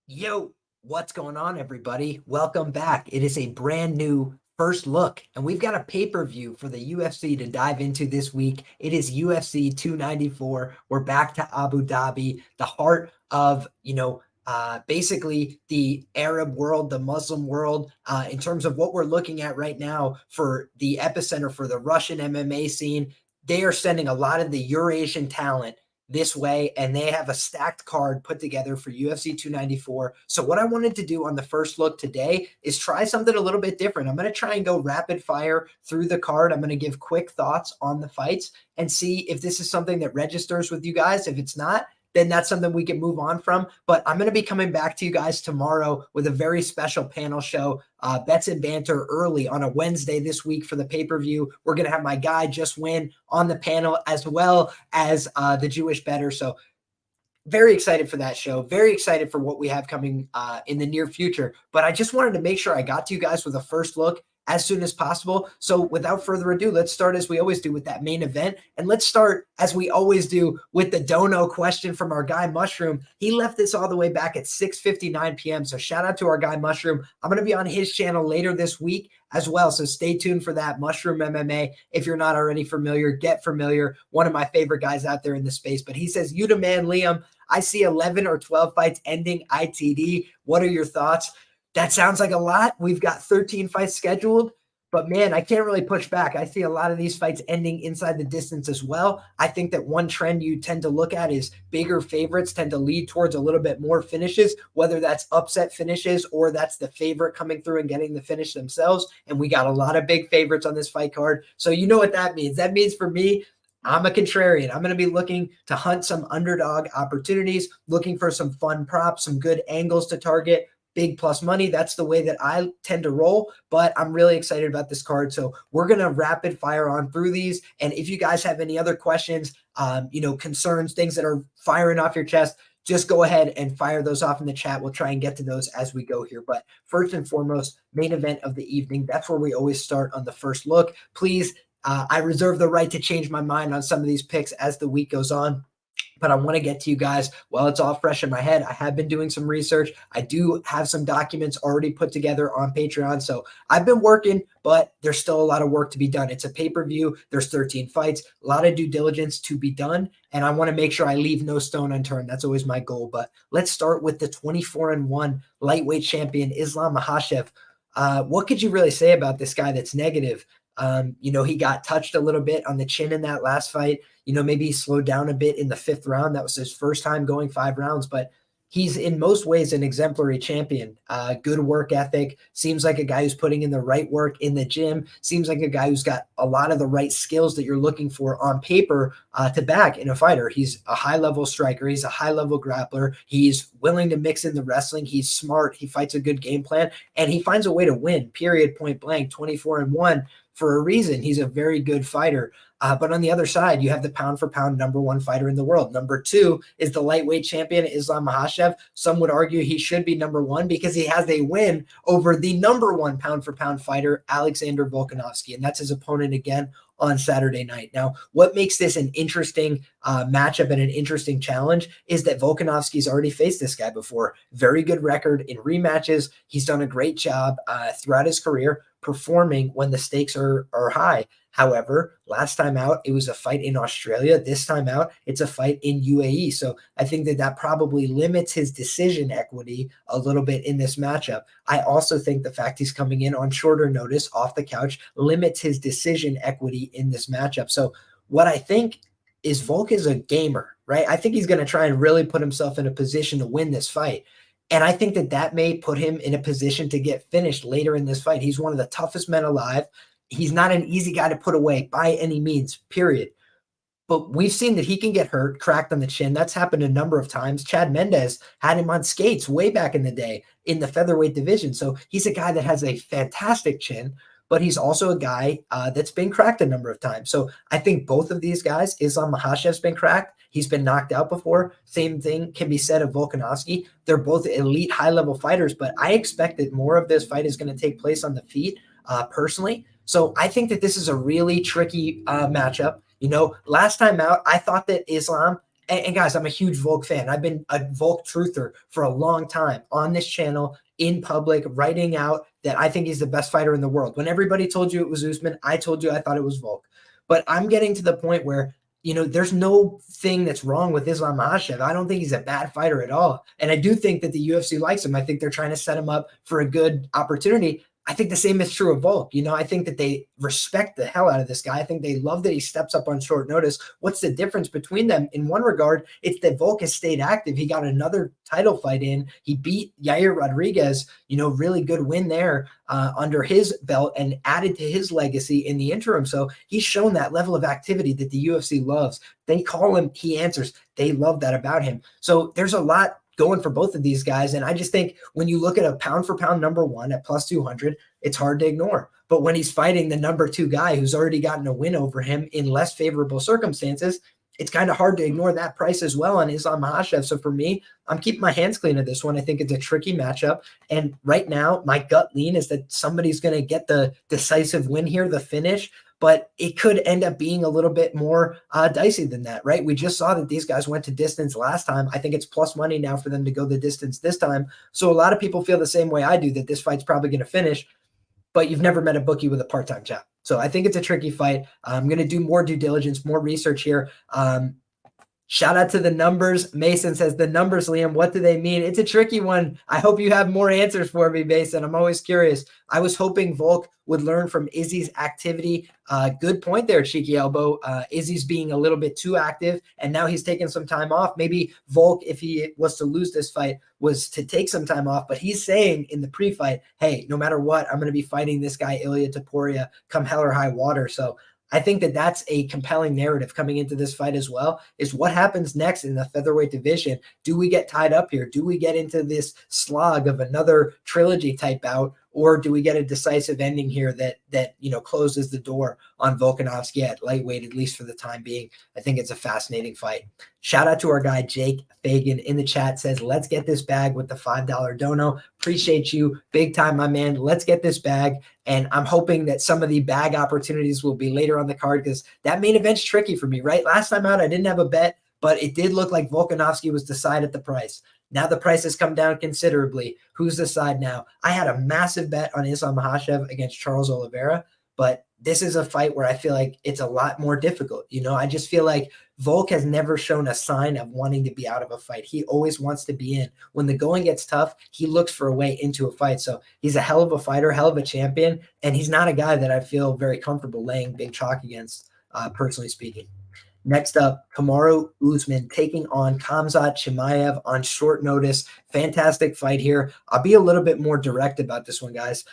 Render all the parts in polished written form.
Yo, what's going on, everybody? Welcome back. It is a brand new first look, and we've got a pay-per-view for the UFC to dive into this week. It is UFC 294. We're back to Abu Dhabi, the heart of, basically the Arab world, the Muslim world, in terms of what we're looking at right now for the epicenter for the Russian MMA scene. They are sending a lot of the Eurasian talent this way, and they have a stacked card put together for UFC 294. So what I wanted to do on the first look today is try something a little bit different. I'm going to try and go rapid fire through the card. I'm going to give quick thoughts on the fights and see if this is something that registers with you guys. If it's not, then that's something we can move on from. But I'm going to be coming back to you guys tomorrow with a very special panel show, bets and banter early on a Wednesday this week for the pay-per-view. We're going to have my guy Just Win on the panel as well as the Jewish bettor. So very excited for that show. Very excited for what we have coming in the near future. But I just wanted to make sure I got to you guys with a first look as soon as possible. So without further ado, let's start as we always do with that main event. And let's start as we always do with the dono question from our guy Mushroom. He left this all the way back at 6:59 p.m. So shout out to our guy Mushroom. I'm going to be on his channel later this week as well. So stay tuned for that. Mushroom MMA. If you're not already familiar, get familiar. One of my favorite guys out there in the space. But he says, "You the man, Liam. I see 11 or 12 fights ending ITD. What are your thoughts?" That sounds like a lot. We've got 13 fights scheduled, but man, I can't really push back. I see a lot of these fights ending inside the distance as well. I think that one trend you tend to look at is bigger favorites tend to lead towards a little bit more finishes, whether that's upset finishes or that's the favorite coming through and getting the finish themselves. And we got a lot of big favorites on this fight card. So you know what that means. That means for me, I'm a contrarian. I'm going to be looking to hunt some underdog opportunities, looking for some fun props, some good angles to target, big plus money. That's the way that I tend to roll, but I'm really excited about this card. So we're going to rapid fire on through these. And if you guys have any other questions, concerns, things that are firing off your chest, just go ahead and fire those off in the chat. We'll try and get to those as we go here. But first and foremost, main event of the evening. That's where we always start on the first look. Please, I reserve the right to change my mind on some of these picks as the week goes on. But I want to get to you guys while it's all fresh in my head. I have been doing some research. I do have some documents already put together on Patreon. So I've been working, but there's still a lot of work to be done. It's a pay-per-view. There's 13 fights, a lot of due diligence to be done. And I want to make sure I leave no stone unturned. That's always my goal. But let's start with the 24-1 lightweight champion, Islam Makhachev. What could you really say about this guy that's negative? He got touched a little bit on the chin in that last fight. Maybe he slowed down a bit in the 5th round. That was his first time going 5 rounds, but he's in most ways an exemplary champion. Good work ethic. Seems like a guy who's putting in the right work in the gym. Seems like a guy who's got a lot of the right skills that you're looking for on paper to back in a fighter. He's a high-level striker. He's a high-level grappler. He's willing to mix in the wrestling. He's smart. He fights a good game plan, and he finds a way to win, period, point blank, 24-1 for a reason. He's a very good fighter. But on the other side, you have the pound-for-pound #1 fighter in the world. Number 2 is the lightweight champion, Islam Makhachev. Some would argue he should be #1 because he has a win over the #1 pound-for-pound fighter, Alexander Volkanovski, and that's his opponent again on Saturday night. Now, what makes this an interesting matchup and an interesting challenge is that Volkanovski's already faced this guy before. Very good record in rematches. He's done a great job throughout his career performing when the stakes are high. However, last time out, it was a fight in Australia. This time out, it's a fight in UAE. So I think that probably limits his decision equity a little bit in this matchup. I also think the fact he's coming in on shorter notice off the couch limits his decision equity in this matchup. So what I think is Volk is a gamer, right? I think he's going to try and really put himself in a position to win this fight. And I think that may put him in a position to get finished later in this fight. He's one of the toughest men alive. He's not an easy guy to put away by any means, period. But we've seen that he can get hurt, cracked on the chin. That's happened a number of times. Chad Mendes had him on skates way back in the day in the featherweight division. So he's a guy that has a fantastic chin, but he's also a guy that's been cracked a number of times. So I think both of these guys, Islam Makhachev's been cracked. He's been knocked out before. Same thing can be said of Volkanovski. They're both elite high-level fighters, but I expect that more of this fight is going to take place on the feet personally. So I think that this is a really tricky matchup. Last time out, I thought that Islam And guys, I'm a huge Volk fan. I've been a Volk truther for a long time on this channel, in public, writing out that I think he's the best fighter in the world. When everybody told you it was Usman, I told you I thought it was Volk. But I'm getting to the point where, there's no thing that's wrong with Islam Makhachev. I don't think he's a bad fighter at all. And I do think that the UFC likes him. I think they're trying to set him up for a good opportunity. I think the same is true of Volk. I think that they respect the hell out of this guy. I think they love that he steps up on short notice. What's the difference between them? In one regard, it's that Volk has stayed active. He got another title fight in. He beat Yair Rodriguez, really good win there under his belt and added to his legacy in the interim. So he's shown that level of activity that the UFC loves. They call him, he answers. They love that about him. So there's a lot going for both of these guys. And I just think when you look at a pound for pound number one at plus 200, it's hard to ignore. But when he's fighting the number two guy who's already gotten a win over him in less favorable circumstances, it's kind of hard to ignore that price as well on Islam Makhachev. So for me, I'm keeping my hands clean of this one. I think it's a tricky matchup. And right now, my gut lean is that somebody's going to get the decisive win here, the finish. But it could end up being a little bit more dicey than that, right? We just saw that these guys went to distance last time. I think it's plus money now for them to go the distance this time. So a lot of people feel the same way I do, that this fight's probably going to finish, but you've never met a bookie with a part-time job. So I think it's a tricky fight. I'm going to do more due diligence, more research here. Shout out to the numbers. Mason says, the numbers, Liam, what do they mean? It's a tricky one. I hope you have more answers for me, Mason. I'm always curious. I was hoping Volk would learn from Izzy's activity. Good point there, Cheeky Elbow. Izzy's being a little bit too active, and now he's taking some time off. Maybe Volk, if he was to lose this fight, was to take some time off. But he's saying in the pre-fight, hey, no matter what, I'm going to be fighting this guy, Elliott, come hell or high water. So I think that that's a compelling narrative coming into this fight as well, is what happens next in the featherweight division. Do we get tied up here? Do we get into this slog of another trilogy type bout, or do we get a decisive ending here that closes the door on Volkanovski at lightweight, at least for the time being? I think it's a fascinating fight. Shout out to our guy, Jake Fagan in the chat, says, let's get this bag with the $5 dono. Appreciate you big time, my man. Let's get this bag. And I'm hoping that some of the bag opportunities will be later on the card, because that main event's tricky for me, right? Last time out, I didn't have a bet, but it did look like Volkanovski was the side at the price. Now the price has come down considerably. Who's the side now? I had a massive bet on Islam Makhachev against Charles Oliveira, but this is a fight where I feel like it's a lot more difficult. I just feel like Volk has never shown a sign of wanting to be out of a fight. He always wants to be in. When the going gets tough, he looks for a way into a fight. So he's a hell of a fighter, hell of a champion, and he's not a guy that I feel very comfortable laying big chalk against, personally speaking. Next up, Kamaru Usman taking on Khamzat Chimaev on short notice. Fantastic fight here. I'll be a little bit more direct about this one, guys.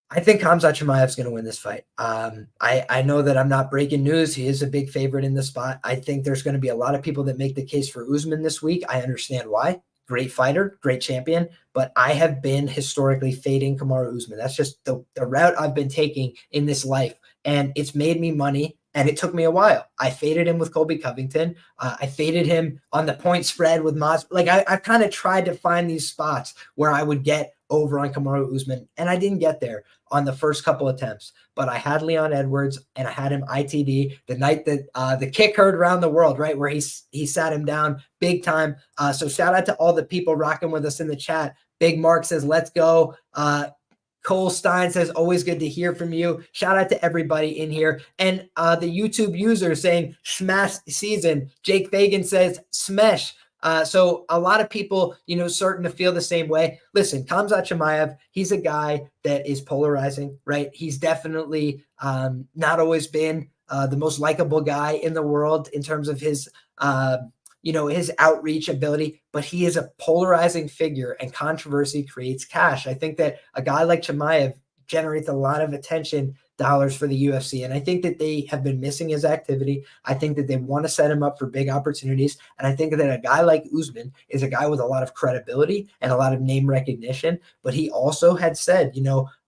I think Khamzat Chimaev is going to win this fight. I know that I'm not breaking news. He is a big favorite in the spot. I think there's going to be a lot of people that make the case for Usman this week. I understand why. Great fighter, great champion, but I have been historically fading Kamaru Usman. That's just the route I've been taking in this life, and it's made me money. And it took me a while. I faded him with Colby Covington. I faded him on the point spread with Moss. Like I've kind of tried to find these spots where I would get over on Kamaru Usman, and I didn't get there on the first couple attempts. But I had Leon Edwards, and I had him ITD the night that the kick heard around the world, right, where he sat him down big time. So shout out to all the people rocking with us in the chat. Big Mark says, let's go. Cole Stein says, always good to hear from you. Shout out to everybody in here. And the YouTube user saying, smash season. Jake Fagan says, smash. So a lot of people, starting to feel the same way. Listen, Khamzat Chimaev, he's a guy that is polarizing, right? He's definitely not always been the most likable guy in the world in terms of his his outreach ability, but he is a polarizing figure, and controversy creates cash. I think that a guy like Chimaev generates a lot of attention dollars for the UFC, and I think that they have been missing his activity. I think that they want to set him up for big opportunities, and I think that a guy like Usman is a guy with a lot of credibility and a lot of name recognition, but he also had said,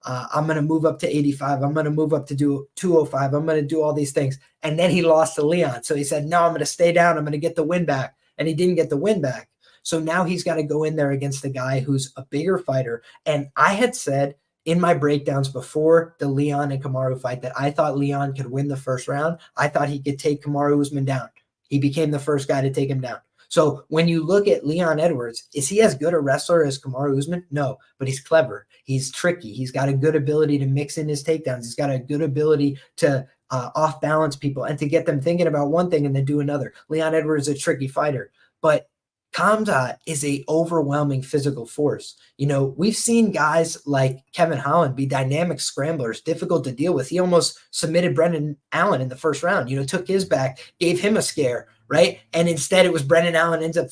I'm going to move up to 85. I'm going to move up to do 205. I'm going to do all these things. And then he lost to Leon. So he said, no, I'm going to stay down. I'm going to get the win back. And he didn't get the win back. So now he's got to go in there against a guy who's a bigger fighter. And I had said in my breakdowns before the Leon and Kamaru fight that I thought Leon could win the first round. I thought he could take Kamaru Usman down. He became the first guy to take him down. So when you look at Leon Edwards, is he as good a wrestler as Kamaru Usman? No, but he's clever. He's tricky. He's got a good ability to mix in his takedowns. He's got a good ability to off-balance people and to get them thinking about one thing and then do another. Leon Edwards is a tricky fighter, but Khamzat is a overwhelming physical force. You know, we've seen guys like Kevin Holland be dynamic scramblers, difficult to deal with. He almost submitted Brendan Allen in the first round, you know, took his back, gave him a scare, right? And instead it was Brendan Allen ends up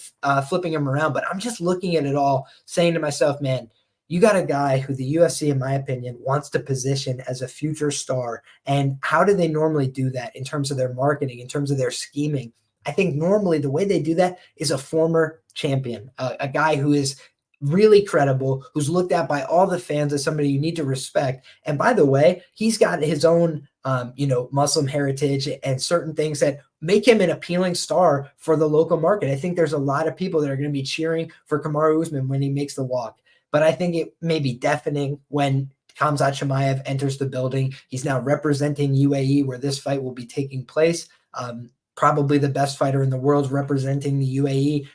flipping him around. But I'm just looking at it all saying to myself, man, you got a guy who the UFC, in my opinion, wants to position as a future star. And how do they normally do that in terms of their marketing, in terms of their scheming? I think normally the way they do that is a former champion, a guy who is really credible, who's looked at by all the fans as somebody you need to respect. And by the way, he's got his own, Muslim heritage and certain things that make him an appealing star for the local market. I think there's a lot of people that are going to be cheering for Kamaru Usman when he makes the walk. But I think it may be deafening when Khamzat Chimaev enters the building. He's now representing UAE where this fight will be taking place. Probably the best fighter in the world representing the UAE,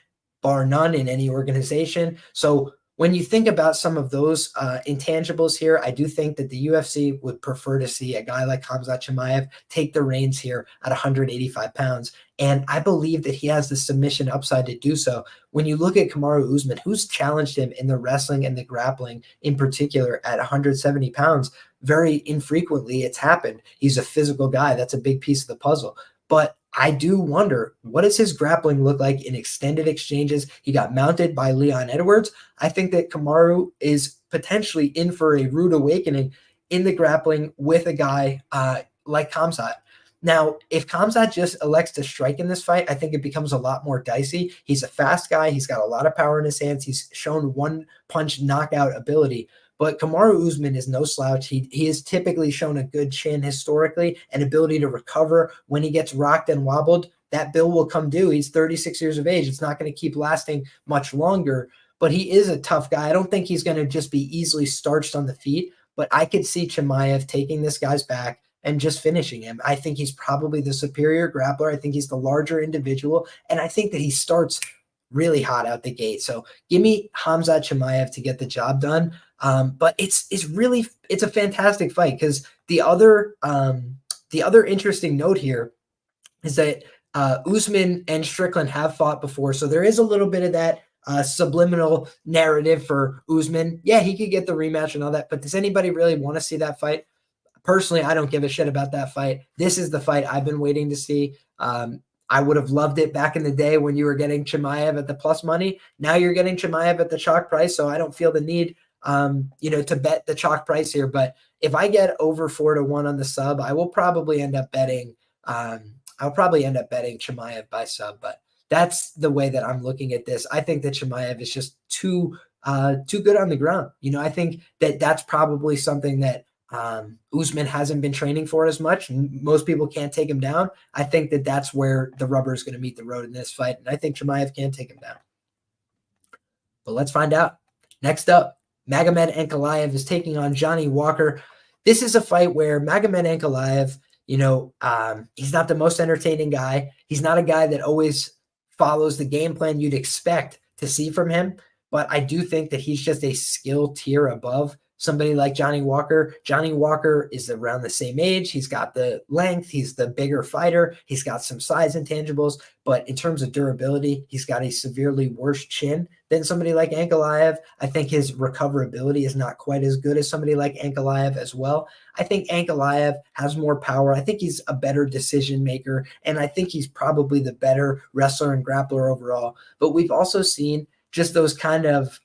bar none in any organization. So when you think about some of those intangibles here, I do think that the UFC would prefer to see a guy like Khamzat Chimaev take the reins here at 185 pounds. And I believe that he has the submission upside to do so. When you look at Kamaru Usman, who's challenged him in the wrestling and the grappling in particular at 170 pounds, very infrequently it's happened. He's a physical guy. That's a big piece of the puzzle. But I do wonder, what does his grappling look like in extended exchanges? He got mounted by Leon Edwards. I think that Kamaru is potentially in for a rude awakening in the grappling with a guy like Khamzat. Now, if Khamzat just elects to strike in this fight, I think it becomes a lot more dicey. He's a fast guy. He's got a lot of power in his hands. He's shown one-punch knockout ability. But Kamaru Usman is no slouch. He has typically shown a good chin historically and ability to recover when he gets rocked and wobbled. That bill will come due. He's 36 years of age. It's not going to keep lasting much longer, but he is a tough guy. I don't think he's going to just be easily starched on the feet, but I could see Chimaev taking this guy's back and just finishing him. I think he's probably the superior grappler. I think he's the larger individual, and I think that he starts really hot out the gate. So give me Khamzat Chimaev to get the job done. But it's a fantastic fight because the other interesting note here is that Usman and Strickland have fought before, so there is a little bit of that subliminal narrative for Usman. Yeah, he could get the rematch and all that, but does anybody really want to see that fight? Personally, I don't give a shit about that fight. This is the fight I've been waiting to see. I would have loved it back in the day when you were getting Chimaev at the plus money. Now you're getting Chimaev at the chalk price, so I don't feel the need to bet the chalk price here. But if I get over 4-1 on the sub, I will probably end up betting. I'll probably end up betting Chimaev by sub. But that's the way that I'm looking at this. I think that Chimaev is just too good on the ground. I think that that's probably something that Usman hasn't been training for as much. Most people can't take him down. I think that that's where the rubber is going to meet the road in this fight, and I think Chimaev can take him down. But let's find out. Next up, Magomed Ankalaev is taking on Johnny Walker. This is a fight where Magomed Ankalaev, he's not the most entertaining guy. He's not a guy that always follows the game plan you'd expect to see from him, but I do think that he's just a skill tier above somebody like Johnny Walker. Johnny Walker is around the same age. He's got the length. He's the bigger fighter. He's got some size intangibles, but in terms of durability, he's got a severely worse chin than somebody like Ankalaev. I think his recoverability is not quite as good as somebody like Ankalaev as well. I think Ankalaev has more power. I think he's a better decision maker, and I think he's probably the better wrestler and grappler overall. But we've also seen just those kind of,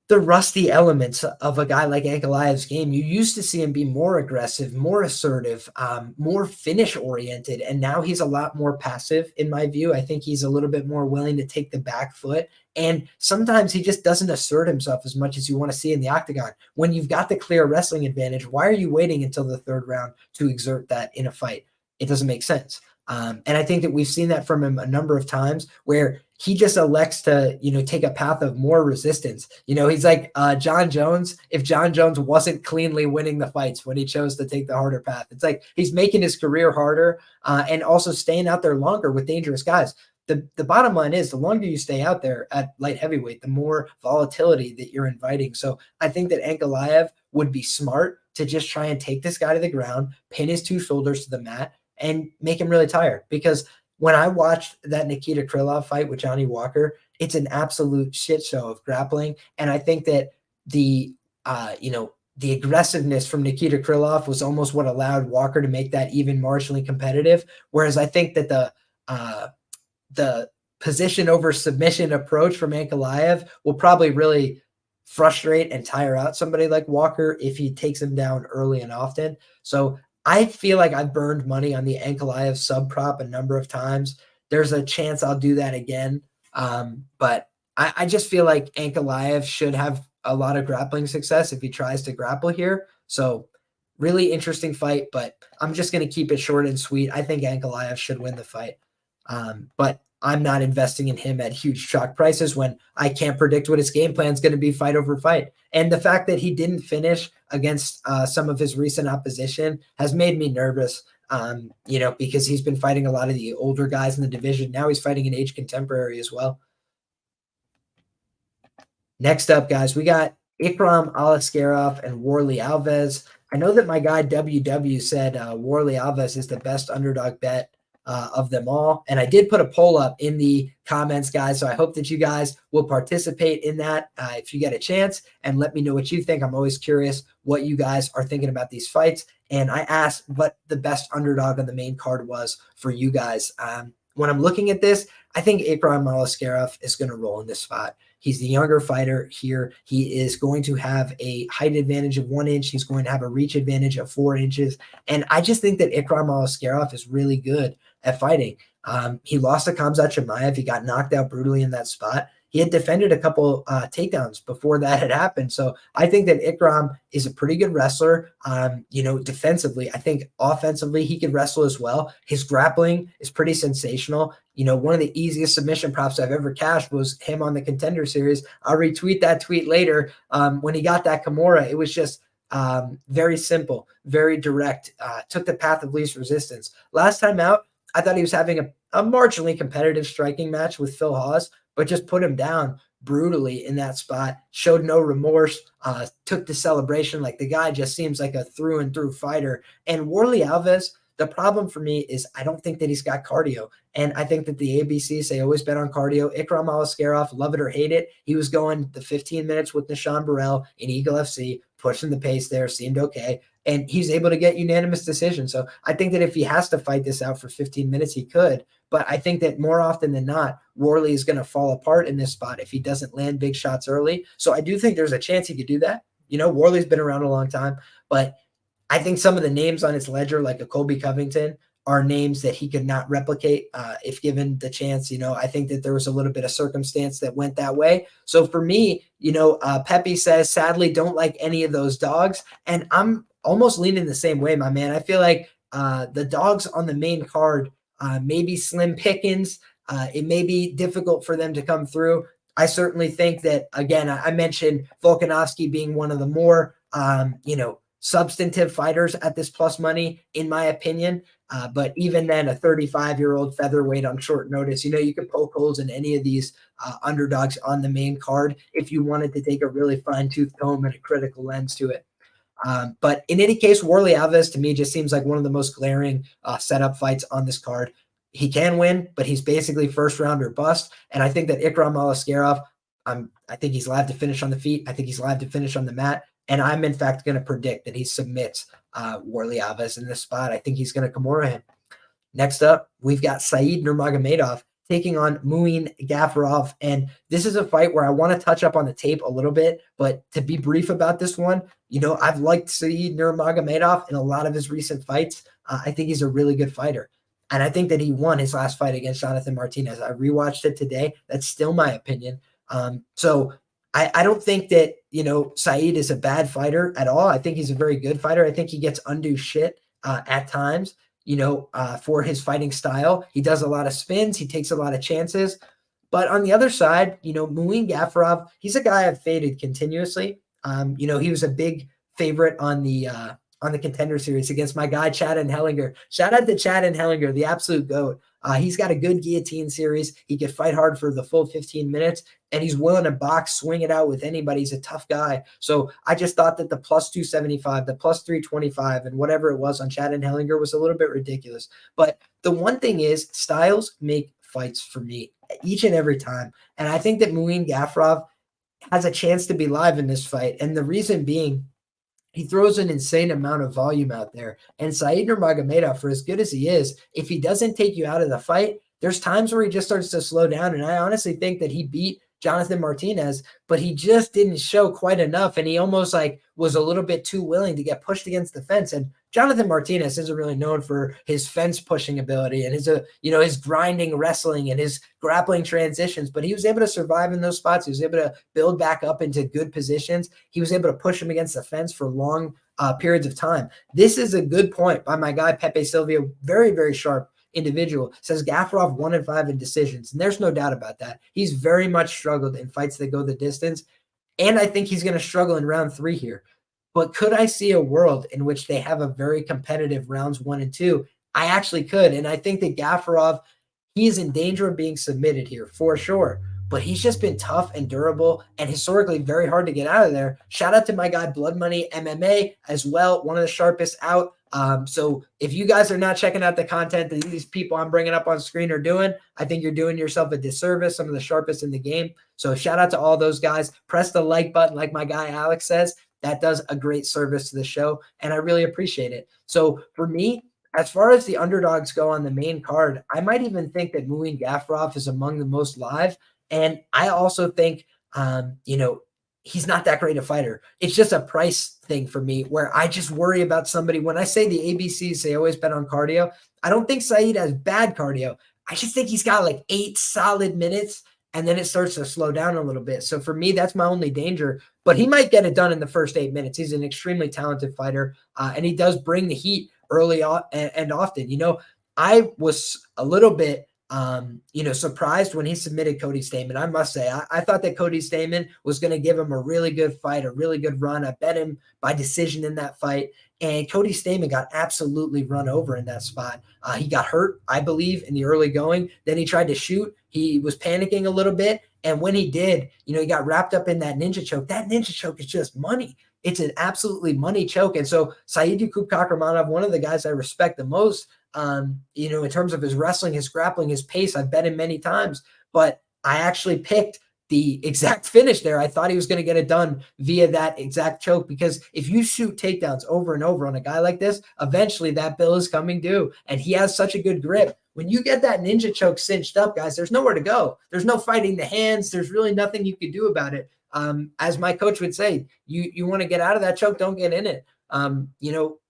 the rusty elements of a guy like Ankalaev's game. You used to see him be more aggressive, more assertive, more finish-oriented, and now he's a lot more passive, in my view. I think he's a little bit more willing to take the back foot, and sometimes he just doesn't assert himself as much as you want to see in the octagon. When you've got the clear wrestling advantage, why are you waiting until the third round to exert that in a fight? It doesn't make sense. And I think that we've seen that from him a number of times where he just elects to, take a path of more resistance. He's like John Jones. If John Jones wasn't cleanly winning the fights when he chose to take the harder path, it's like he's making his career harder and also staying out there longer with dangerous guys. The bottom line is the longer you stay out there at light heavyweight, the more volatility that you're inviting. So I think that Ankalaev would be smart to just try and take this guy to the ground, pin his two shoulders to the mat, and make him really tired. Because when I watched that Nikita Krylov fight with Johnny Walker, it's an absolute shit show of grappling. And I think that the aggressiveness from Nikita Krylov was almost what allowed Walker to make that even marginally competitive. Whereas I think that the position over submission approach from Ankalaev will probably really frustrate and tire out somebody like Walker if he takes him down early and often. So I feel like I've burned money on the Ankalaev sub prop a number of times. There's a chance I'll do that again. But I just feel like Ankalaev should have a lot of grappling success if he tries to grapple here. So really interesting fight, but I'm just going to keep it short and sweet. I think Ankalaev should win the fight. But I'm not investing in him at huge chalk prices when I can't predict what his game plan is going to be fight over fight. And the fact that he didn't finish against some of his recent opposition has made me nervous, because he's been fighting a lot of the older guys in the division. Now he's fighting an age contemporary as well. Next up, guys, we got Ikram Aliskerov and Warlley Alves. I know that my guy WW said Warlley Alves is the best underdog bet of them all. And I did put a poll up in the comments, guys. So I hope that you guys will participate in that if you get a chance, and let me know what you think. I'm always curious what you guys are thinking about these fights. And I asked what the best underdog on the main card was for you guys. When I'm looking at this, I think Ikram Aliskerov is going to roll in this spot. He's the younger fighter here. He is going to have a height advantage of 1 inch. He's going to have a reach advantage of 4 inches. And I just think that Ikram Aliskerov is really good at fighting. He lost to Khamzat Chimaev. He got knocked out brutally in that spot. He had defended a couple takedowns before that had happened. So I think that Ikram is a pretty good wrestler. Defensively, I think offensively he could wrestle as well. His grappling is pretty sensational. One of the easiest submission props I've ever cashed was him on the Contender Series. I'll retweet that tweet later. When he got that Kimura, it was just very simple, very direct, took the path of least resistance. Last time out, I thought he was having a marginally competitive striking match with Phil Hawes, but just put him down brutally in that spot, showed no remorse, took the celebration. Like, the guy just seems like a through and through fighter. And Warlley Alves, the problem for me is I don't think that he's got cardio. And I think that the ABC say always bet on cardio. Ikram Aliskerov, love it or hate it, he was going the 15 minutes with Nishan Burrell in Eagle FC, pushing the pace there, seemed okay. And he's able to get unanimous decision. So I think that if he has to fight this out for 15 minutes, he could. But I think that more often than not, Warlley is going to fall apart in this spot if he doesn't land big shots early. So I do think there's a chance he could do that. Warlley's been around a long time, but I think some of the names on his ledger, like a Colby Covington, are names that he could not replicate if given the chance. I think that there was a little bit of circumstance that went that way. So for me, Pepe says, sadly, don't like any of those dogs. And I'm almost leaning the same way, my man. I feel like the dogs on the main card, maybe slim pickings. It may be difficult for them to come through. I certainly think that, again, I mentioned Volkanovski being one of the more, substantive fighters at this plus money, in my opinion. But even then, a 35-year-old featherweight on short notice, you can poke holes in any of these underdogs on the main card if you wanted to take a really fine-tooth comb and a critical lens to it. But in any case, Warlley Alves to me just seems like one of the most glaring setup fights on this card. He can win, but he's basically first round or bust. And I think that Ikram Aliskerov, I think he's live to finish on the feet. I think he's live to finish on the mat. And I'm, in fact, going to predict that he submits Warlley Alves in this spot. I think he's going to Kimura him. Next up, we've got Said Nurmagomedov taking on Muin Gafarov. And this is a fight where I want to touch up on the tape a little bit. But to be brief about this one, I've liked Said Nurmagomedov in a lot of his recent fights. I think he's a really good fighter. And I think that he won his last fight against Jonathan Martinez. I rewatched it today. That's still my opinion. So I don't think that, Said is a bad fighter at all. I think he's a very good fighter. I think he gets undue shit at times, for his fighting style. He does a lot of spins. He takes a lot of chances. But on the other side, Muin Gafarov, he's a guy I've faded continuously. He was a big favorite on the Contender Series against my guy Chad and Hellinger. Shout out to Chad and Hellinger, the absolute GOAT. He's got a good guillotine series. He could fight hard for the full 15 minutes, and he's willing to box, swing it out with anybody. He's a tough guy. So I just thought that the plus 275, the plus 325, and whatever it was on Chad and Hellinger was a little bit ridiculous. But the one thing is, styles make fights for me each and every time. And I think that Muin Gafarov has a chance to be live in this fight. And the reason being, he throws an insane amount of volume out there. And Said Nurmagomedov, for as good as he is, if he doesn't take you out of the fight, there's times where he just starts to slow down. And I honestly think that he beat Jonathan Martinez, but he just didn't show quite enough. And he almost was a little bit too willing to get pushed against the fence. And Jonathan Martinez isn't really known for his fence pushing ability and his grinding wrestling and his grappling transitions, but he was able to survive in those spots. He was able to build back up into good positions. He was able to push him against the fence for long periods of time. This is a good point by my guy, Pepe Silva, very, very sharp individual. Says Gafarov 1-5 in decisions. And there's no doubt about that. He's very much struggled in fights that go the distance. And I think he's going to struggle in round 3 here. But could I see a world in which they have a very competitive rounds 1 and 2? I actually could. And I think that Gafarov, he is in danger of being submitted here for sure. But he's just been tough and durable and historically very hard to get out of there. Shout out to my guy, Blood Money MMA as well, one of the sharpest out. So if you guys are not checking out the content that these people I'm bringing up on screen are doing, I think you're doing yourself a disservice, some of the sharpest in the game. So shout out to all those guys. Press the like button like my guy Alex says. That does a great service to the show, and I really appreciate it. So for me, as far as the underdogs go on the main card, I might even think that Muin Gafarov is among the most live. And I also think, he's not that great a fighter. It's just a price thing for me where I just worry about somebody. When I say the ABCs, they always bet on cardio. I don't think Said has bad cardio. I just think he's got 8 solid minutes, and then it starts to slow down a little bit. So for me, that's my only danger. But he might get it done in the first 8 minutes. He's an extremely talented fighter, and he does bring the heat early on and often. I was a little bit surprised when he submitted Cody Stamann. I must say, I thought that Cody Stamann was going to give him a really good fight, a really good run. I bet him by decision in that fight. And Cody Stamann got absolutely run over in that spot. He got hurt, I believe, in the early going. Then he tried to shoot. He was panicking a little bit. And when he did, he got wrapped up in that ninja choke. That ninja choke is just money. It's an absolutely money choke. And so Said Yakub Kakramanov, one of the guys I respect the most, in terms of his wrestling, his grappling, his pace, I've bet him many times. But I actually picked the exact finish there. I thought he was going to get it done via that exact choke, because if you shoot takedowns over and over on a guy like this, eventually that bill is coming due. And he has such a good grip. When you get that ninja choke cinched up, guys, there's nowhere to go. There's no fighting the hands. There's really nothing you can do about it. As my coach would say, you want to get out of that choke, don't get in it.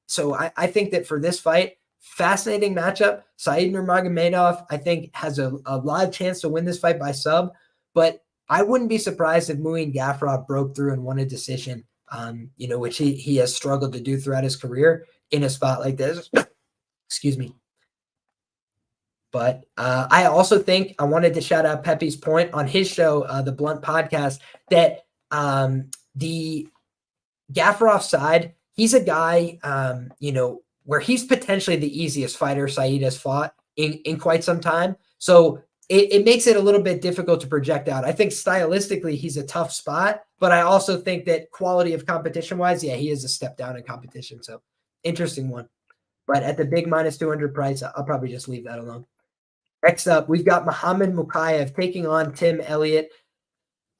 So I think that for this fight, fascinating matchup. Said Nurmagomedov, I think, has a live chance to win this fight by sub, but I wouldn't be surprised if Muin Gafarov broke through and won a decision, which he has struggled to do throughout his career in a spot like this. Excuse me. But I also think I wanted to shout out Pepe's point on his show, the Blunt Podcast, that the Gafarov side, he's a guy, where he's potentially the easiest fighter Said has fought in quite some time. So it makes it a little bit difficult to project out. I think stylistically he's a tough spot, but I also think that quality of competition-wise, yeah, he is a step down in competition. So interesting one. But at the big -200 price, I'll probably just leave that alone. Next up, we've got Muhammad Makhachev taking on Tim Elliott.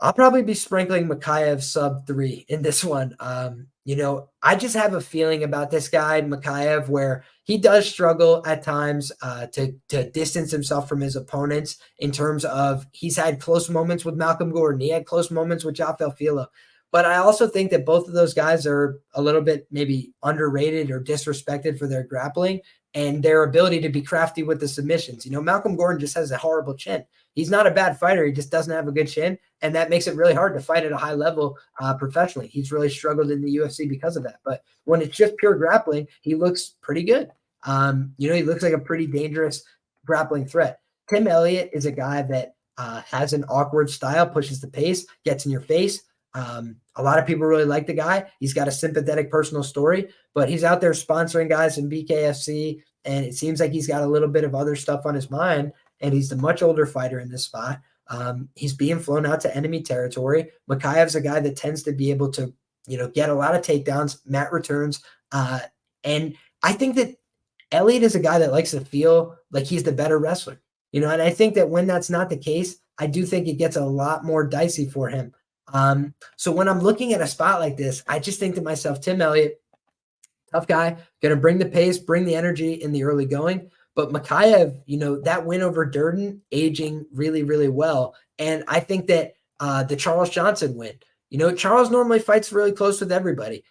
I'll probably be sprinkling Makhachev sub 3 in this one. I just have a feeling about this guy, Makhachev, where he does struggle at times to distance himself from his opponents in terms of he's had close moments with Malcolm Gordon. He had close moments with Jafel Fila. But I also think that both of those guys are a little bit maybe underrated or disrespected for their grappling and their ability to be crafty with the submissions. Malcolm Gordon just has a horrible chin. He's not a bad fighter. He just doesn't have a good chin, and that makes it really hard to fight at a high level professionally. He's really struggled in the UFC because of that. But when it's just pure grappling, he looks pretty good. He looks like a pretty dangerous grappling threat. Tim Elliott is a guy that has an awkward style, pushes the pace, gets in your face. A lot of people really like the guy. He's got a sympathetic personal story, but he's out there sponsoring guys in BKFC, and it seems like he's got a little bit of other stuff on his mind, and he's the much older fighter in this spot. He's being flown out to enemy territory. Makhachev's a guy that tends to be able to, get a lot of takedowns, mat returns, and I think that Elliott is a guy that likes to feel like he's the better wrestler, and I think that when that's not the case, I do think it gets a lot more dicey for him. So when I'm looking at a spot like this, I just think to myself, Tim Elliott, tough guy, going to bring the pace, bring the energy in the early going. But Makhachev, that win over Durden, aging really, really well. And I think that the Charles Johnson win, Charles normally fights really close with everybody.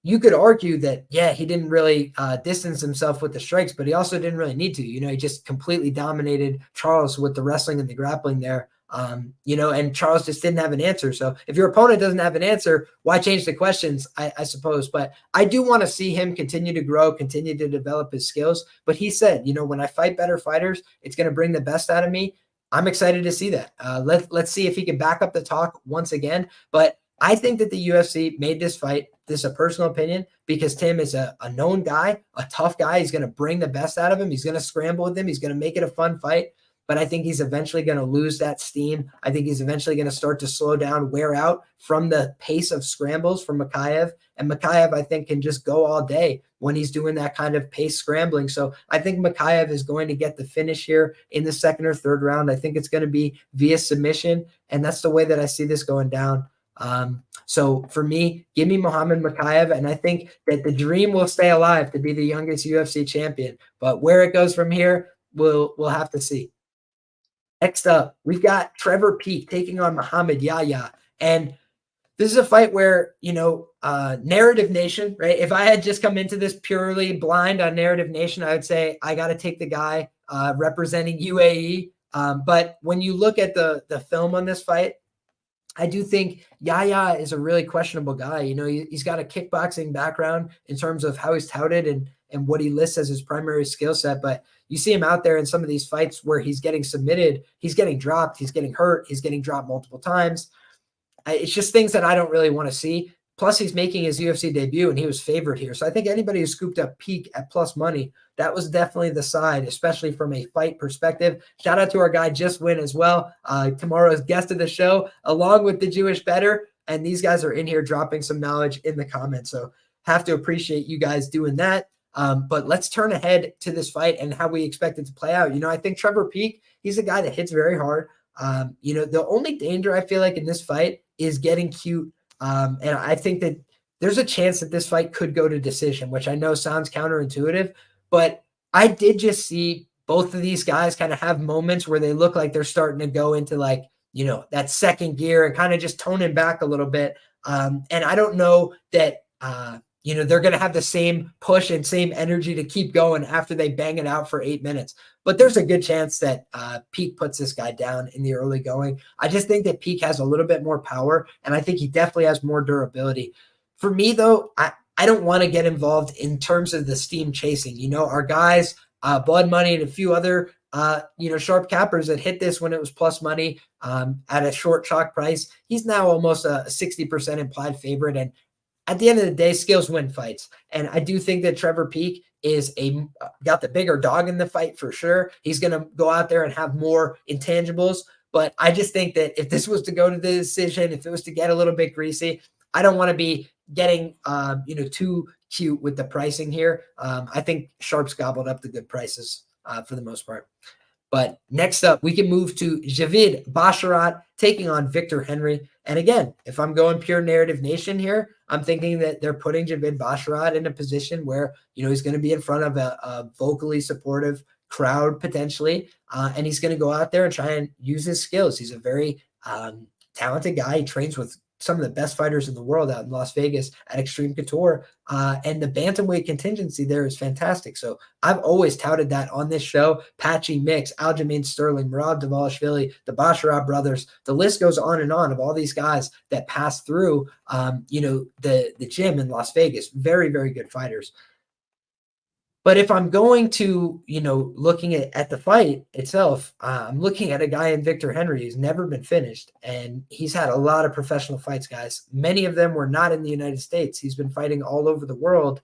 You could argue that, he didn't really distance himself with the strikes, but he also didn't really need to. He just completely dominated Charles with the wrestling and the grappling there. And Charles just didn't have an answer. So if your opponent doesn't have an answer, why change the questions, I suppose. But I do want to see him continue to grow, continue to develop his skills. But he said, when I fight better fighters, it's going to bring the best out of me. I'm excited to see that. Let's see if he can back up the talk once again. But I think that the UFC made this fight, this is a personal opinion, because Tim is a known guy, a tough guy. He's going to bring the best out of him. He's going to scramble with him. He's going to make it a fun fight. But I think he's eventually going to lose that steam. I think he's eventually going to start to slow down, wear out from the pace of scrambles from Makhachev. And Makhachev, I think, can just go all day when he's doing that kind of pace scrambling. So I think Makhachev is going to get the finish here in the second or third round. I think it's going to be via submission. And that's the way that I see this going down. So for me, give me Muhammad Makhachev, and I think that the dream will stay alive to be the youngest UFC champion. But where it goes from here, we'll have to see. Next up, we've got Trevor Peek taking on Muhammad Yahya. And this is a fight where, Narrative Nation, right? If I had just come into this purely blind on Narrative Nation, I would say I got to take the guy representing UAE. But when you look at the film on this fight, I do think Yahya is a really questionable guy. He's got a kickboxing background in terms of how he's touted and what he lists as his primary skill set. But you see him out there in some of these fights where he's getting submitted, he's getting dropped, he's getting hurt, he's getting dropped multiple times. It's just things that I don't really want to see. Plus, he's making his UFC debut, and he was favored here. So I think anybody who scooped up Peek at plus money, that was definitely the side, especially from a fight perspective. Shout out to our guy Just Win as well. Tomorrow's guest of the show, along with the Jewish Better. And these guys are in here dropping some knowledge in the comments. So have to appreciate you guys doing that. But let's turn ahead to this fight and how we expect it to play out. I think Trevor Peek, he's a guy that hits very hard. The only danger I feel like in this fight is getting cute. And I think that there's a chance that this fight could go to decision, which I know sounds counterintuitive, but I did just see both of these guys kind of have moments where they look like they're starting to go into that second gear and kind of just toning back a little bit. And I don't know that, they're going to have the same push and same energy to keep going after they bang it out for 8 minutes. But there's a good chance that Peek puts this guy down in the early going. I just think that Peek has a little bit more power, and I think he definitely has more durability. For me, though, I don't want to get involved in terms of the steam chasing. Our guys, Blood Money and a few other, sharp cappers that hit this when it was plus money at a short chalk price. He's now almost a 60% implied favorite, and at the end of the day, skills win fights. And I do think that Trevor Peek is got the bigger dog in the fight for sure. He's going to go out there and have more intangibles. But I just think that if this was to go to the decision, if it was to get a little bit greasy, I don't want to be getting, too cute with the pricing here. I think sharps gobbled up the good prices for the most part. But next up, we can move to Javid Basharat taking on Victor Henry. And again, if I'm going pure Narrative Nation here, I'm thinking that they're putting Javid Basharat in a position where, he's going to be in front of a vocally supportive crowd potentially. And he's going to go out there and try and use his skills. He's a very talented guy. He trains with some of the best fighters in the world out in Las Vegas at Extreme Couture. And the bantamweight contingency there is fantastic. So I've always touted that on this show. Patchy Mix, Aljamain Sterling, Murad Dvalishvili, the Basharat brothers, the list goes on and on of all these guys that pass through, the gym in Las Vegas. Very, very good fighters. But if I'm going to, looking at the fight itself, I'm looking at a guy in Victor Henry who's never been finished. And he's had a lot of professional fights, guys. Many of them were not in the United States. He's been fighting all over the world,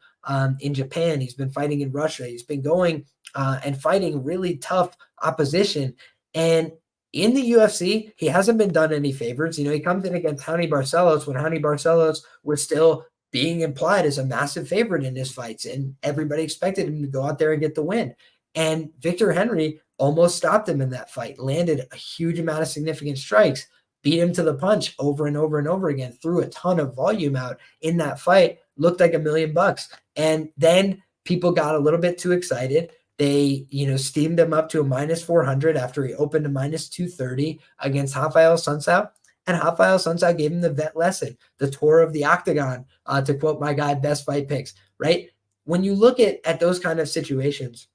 in Japan. He's been fighting in Russia. He's been going and fighting really tough opposition. And in the UFC, he hasn't been done any favors. He comes in against Raoni Barcelos when Raoni Barcelos was still being implied as a massive favorite in his fights, and everybody expected him to go out there and get the win. And Victor Henry almost stopped him in that fight, landed a huge amount of significant strikes, beat him to the punch over and over and over again, threw a ton of volume out in that fight, looked like $1 million. And then people got a little bit too excited. They, steamed him up to a -400 after he opened a -230 against Rafael Sunsao. And Rafael Sunsao gave him the vet lesson, the tour of the octagon, to quote my guy, Best Fight Picks, right? When you look at those kind of situations,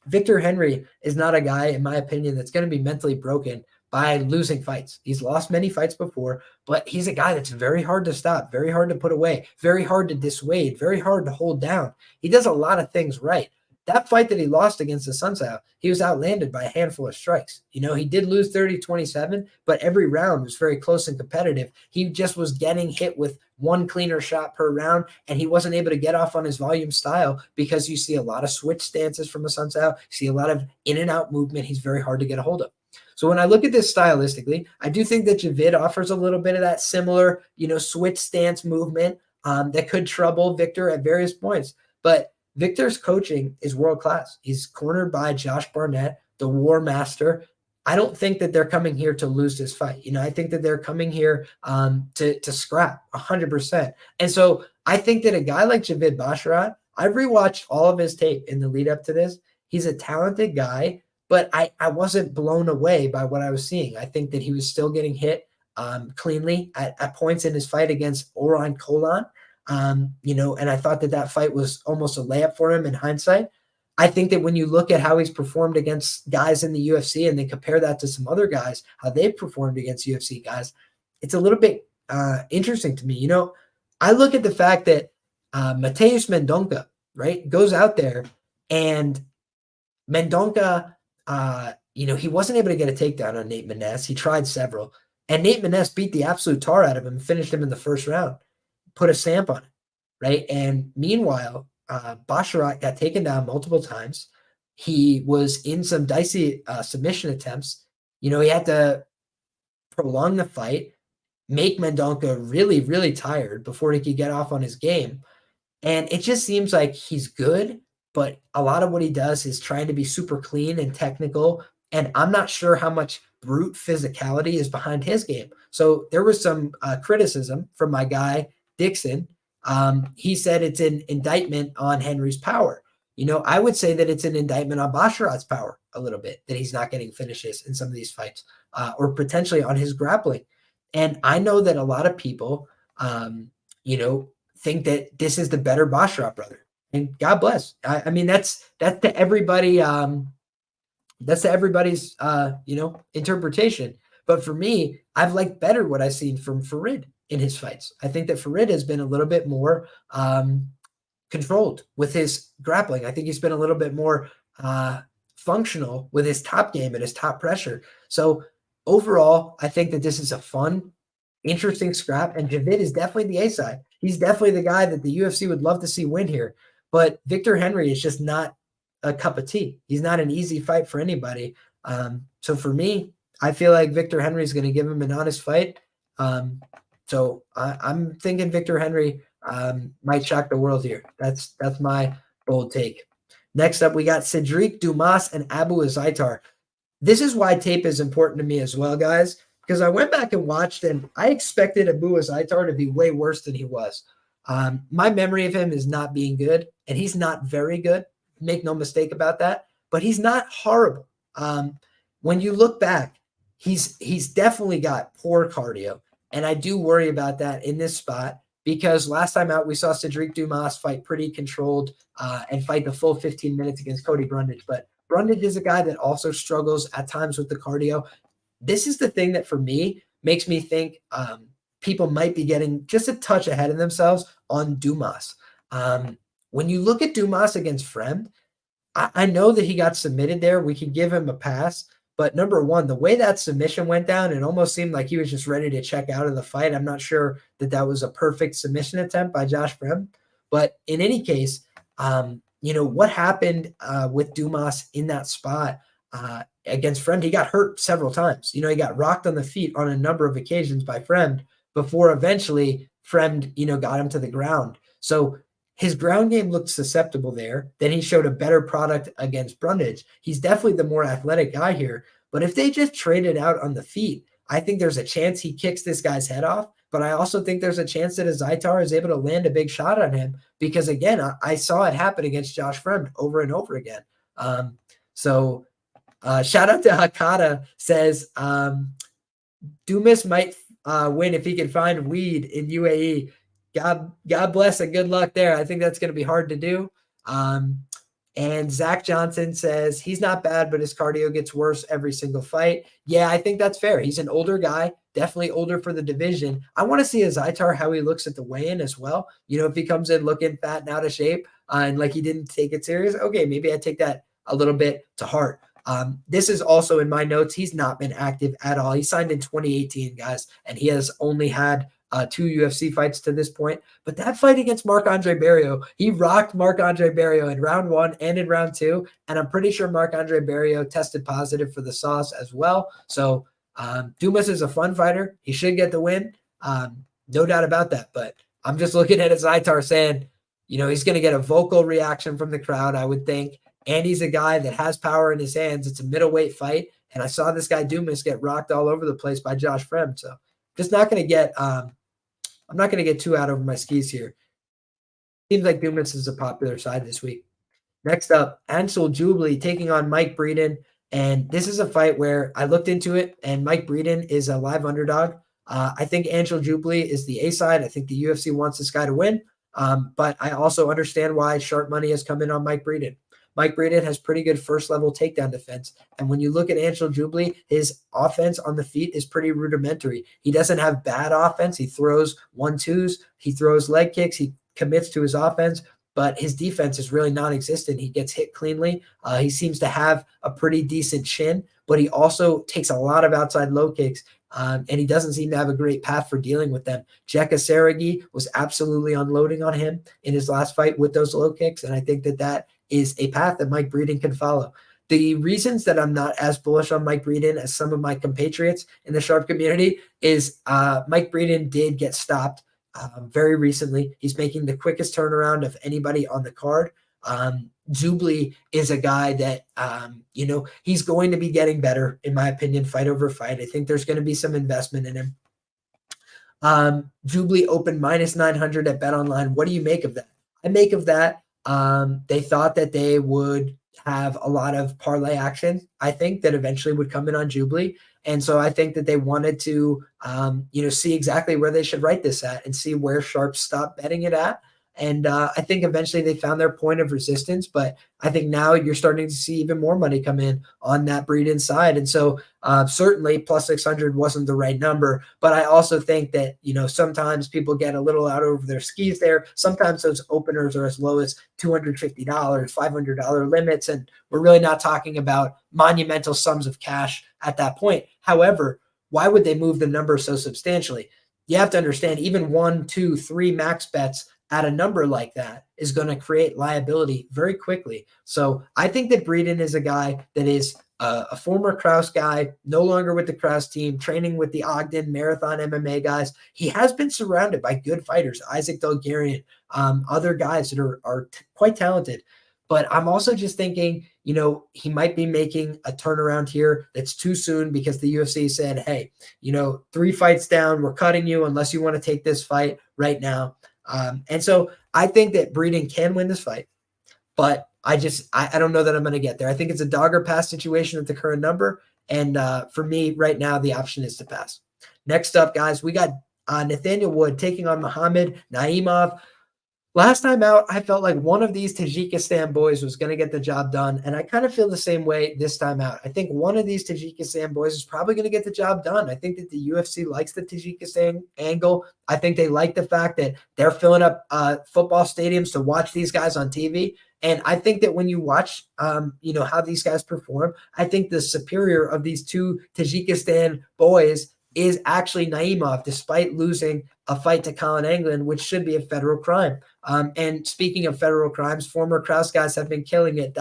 Victor Henry is not a guy, in my opinion, that's going to be mentally broken by losing fights. He's lost many fights before, but he's a guy that's very hard to stop, very hard to put away, very hard to dissuade, very hard to hold down. He does a lot of things right. That fight that he lost against the Sunsao, he was outlanded by a handful of strikes. He did lose 30-27, but every round was very close and competitive. He just was getting hit with one cleaner shot per round, and he wasn't able to get off on his volume style because you see a lot of switch stances from a Sunsao. You see a lot of in and out movement. He's very hard to get a hold of. So when I look at this stylistically, I do think that Javid offers a little bit of that similar, switch stance movement that could trouble Victor at various points. But Victor's coaching is world-class. He's cornered by Josh Barnett, the War Master. I don't think that they're coming here to lose this fight. I think that they're coming here to scrap 100%. And so I think that a guy like Javid Basharat, I've rewatched all of his tape in the lead up to this. He's a talented guy, but I wasn't blown away by what I was seeing. I think that he was still getting hit cleanly at points in his fight against Orhan Kolan. And I thought that fight was almost a layup for him in hindsight. I think that when you look at how he's performed against guys in the UFC and then compare that to some other guys, how they've performed against UFC guys, it's a little bit interesting to me. I look at the fact that Mateus Mendonça, right, goes out there and Mendonça, he wasn't able to get a takedown on Nate Maness. He tried several, and Nate Maness beat the absolute tar out of him and finished him in the first round. Put a stamp on it, right? And meanwhile, Basharat got taken down multiple times. He was in some dicey submission attempts. He had to prolong the fight, make Mendonça really, really tired before he could get off on his game. And it just seems like he's good, but a lot of what he does is trying to be super clean and technical. And I'm not sure how much brute physicality is behind his game. So there was some criticism from my guy, Dixon. He said it's an indictment on Henry's power. I would say that it's an indictment on Basharat's power a little bit, that he's not getting finishes in some of these fights, or potentially on his grappling. And I know that a lot of people, think that this is the better Basharat brother. And God bless. I mean, that's to everybody. That's to everybody's, interpretation. But for me, I've liked better what I've seen from Farid in his fights. I think that Farid has been a little bit more controlled with his grappling. I think he's been a little bit more functional with his top game and his top pressure. So overall, I think that this is a fun, interesting scrap. And Javid is definitely the A side. He's definitely the guy that the UFC would love to see win here. But Victor Henry is just not a cup of tea. He's not an easy fight for anybody. So for me, I feel like Victor Henry is going to give him an honest fight. So I'm thinking Victor Henry might shock the world here. That's my bold take. Next up, we got Cedric Dumas and Abu Azaitar. This is why tape is important to me as well, guys, because I went back and watched, and I expected Abu Azaitar to be way worse than he was. My memory of him is not being good, and he's not very good. Make no mistake about that, but he's not horrible. When you look back, he's definitely got poor cardio. And I do worry about that in this spot, because last time out, we saw Cedric Dumas fight pretty controlled and fight the full 15 minutes against Cody Brundage. But Brundage is a guy that also struggles at times with the cardio. This is the thing that, for me, makes me think people might be getting just a touch ahead of themselves on Dumas. when you look at Dumas against Fremd, I know that he got submitted there. We can give him a pass. But number one, the way that submission went down, it almost seemed like he was just ready to check out of the fight. I'm not sure that that was a perfect submission attempt by Josh Fremd. But in any case, what happened with Dumas in that spot against Fremd, he got hurt several times. He got rocked on the feet on a number of occasions by Fremd before eventually Fremd, got him to the ground. So his ground game looked susceptible there. Then he showed a better product against Brundage. He's definitely the more athletic guy here. But if they just traded out on the feet, I think there's a chance he kicks this guy's head off. But I also think there's a chance that Azaitar is able to land a big shot on him because, again, I saw it happen against Josh Fremd over and over again. Shout out to Hakata, says Dumas might win if he can find weed in UAE. God bless and good luck there. I think that's going to be hard to do. And Zach Johnson says he's not bad, but his cardio gets worse every single fight. Yeah, I think that's fair. He's an older guy, definitely older for the division. I want to see Azaitar how he looks at the weigh-in as well. If he comes in looking fat and out of shape and like he didn't take it serious, okay, maybe I take that a little bit to heart. This is also in my notes. He's not been active at all. He signed in 2018, guys, and he has only had 2 UFC fights to this point. But that fight against Marc-Andre Barriault, he rocked Marc-Andre Barriault in round 1 and in round 2. And I'm pretty sure Marc-Andre Barriault tested positive for the sauce as well. So Dumas is a fun fighter. He should get the win. No doubt about that. But I'm just looking at Azaitar saying, he's going to get a vocal reaction from the crowd, I would think. And he's a guy that has power in his hands. It's a middleweight fight. And I saw this guy Dumas get rocked all over the place by Josh Fremd. So just not going to get I'm not going to get too out over my skis here. Seems like Dumas is a popular side this week. Next up, Ansel Jubli taking on Mike Breeden. And this is a fight where I looked into it, and Mike Breeden is a live underdog. I think Ansel Jubli is the A side. I think the UFC wants this guy to win. But I also understand why sharp money has come in on Mike Breeden. Mike Breeden has pretty good first-level takedown defense. And when you look at Ansel Jubli, his offense on the feet is pretty rudimentary. He doesn't have bad offense. He throws 1-2s. He throws leg kicks. He commits to his offense. But his defense is really non-existent. He gets hit cleanly. He seems to have a pretty decent chin, but he also takes a lot of outside low kicks. And he doesn't seem to have a great path for dealing with them. Jekka Seregi was absolutely unloading on him in his last fight with those low kicks. And I think that is a path that Mike Breeden can follow. The reasons that I'm not as bullish on Mike Breeden as some of my compatriots in the sharp community is Mike Breeden did get stopped very recently. He's making the quickest turnaround of anybody on the card. Jubli is a guy that, he's going to be getting better, in my opinion, fight over fight. I think there's going to be some investment in him. Jubli opened -900 at BetOnline. What do you make of that? I make of that. They thought that they would have a lot of parlay action, I think, that eventually would come in on Jubli. And so I think that they wanted to, see exactly where they should write this at and see where sharps stop betting it at. And I think eventually they found their point of resistance, but I think now you're starting to see even more money come in on that Breeden side. And so certainly plus 600 wasn't the right number, but I also think that, sometimes people get a little out over their skis there. Sometimes those openers are as low as $250, $500 limits. And we're really not talking about monumental sums of cash at that point. However, why would they move the number so substantially? You have to understand even 1, 2, 3 max bets at a number like that is going to create liability very quickly. So I think that Breeden is a guy that is a former Krause guy, no longer with the Krause team, training with the Ogden Marathon MMA guys. He has been surrounded by good fighters, Isaac Dulgarian, other guys that are quite talented. But I'm also just thinking, he might be making a turnaround here that's too soon because the UFC said, hey, 3 fights down, we're cutting you unless you want to take this fight right now. And so I think that Breeden can win this fight, but I don't know that I'm going to get there. I think it's a dog or pass situation at the current number. And for me right now, the option is to pass. Next up, guys, we got Nathaniel Wood taking on Muhammad Naimov. last time out, I felt like one of these Tajikistan boys was going to get the job done. And I kind of feel the same way this time out. I think one of these Tajikistan boys is probably going to get the job done. I think that the UFC likes the Tajikistan angle. I think they like the fact that they're filling up football stadiums to watch these guys on TV. And I think that when you watch, how these guys perform, I think the superior of these two Tajikistan boys is actually Naimov, despite losing a fight to Colin Anglin, which should be a federal crime. And speaking of federal crimes, former Kraus guys have been killing it, ...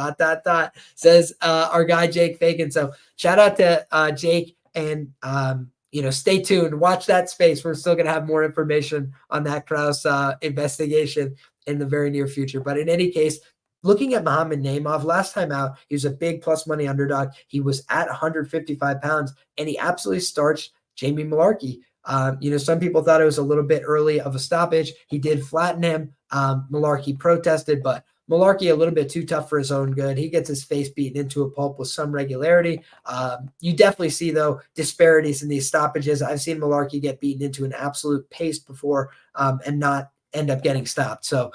says our guy Jake Fagan. So shout out to Jake, and stay tuned. Watch that space. We're still going to have more information on that Kraus investigation in the very near future. But in any case, looking at Muhammad Naimov, last time out, he was a big plus money underdog. He was at 155 pounds, and he absolutely starched Jamie Mullarkey. Some people thought it was a little bit early of a stoppage. He did flatten him. Mullarkey protested, but Mullarkey a little bit too tough for his own good. He gets his face beaten into a pulp with some regularity. You definitely see, though, disparities in these stoppages. I've seen Mullarkey get beaten into an absolute paste before and not end up getting stopped. So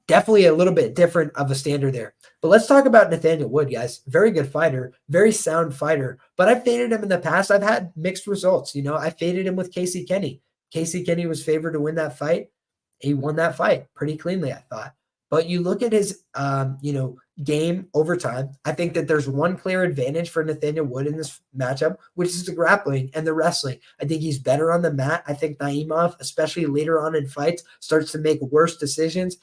definitely a little bit different of a standard there. But let's talk about Nathaniel Wood, guys. Very good fighter, very sound fighter. But I faded him in the past. I've had mixed results. I faded him with Casey Kenny. Casey Kenny was favored to win that fight. He won that fight pretty cleanly, I thought. But you look at his, game over time. I think that there's one clear advantage for Nathaniel Wood in this matchup, which is the grappling and the wrestling. I think he's better on the mat. I think Naimov, especially later on in fights, starts to make worse decisions.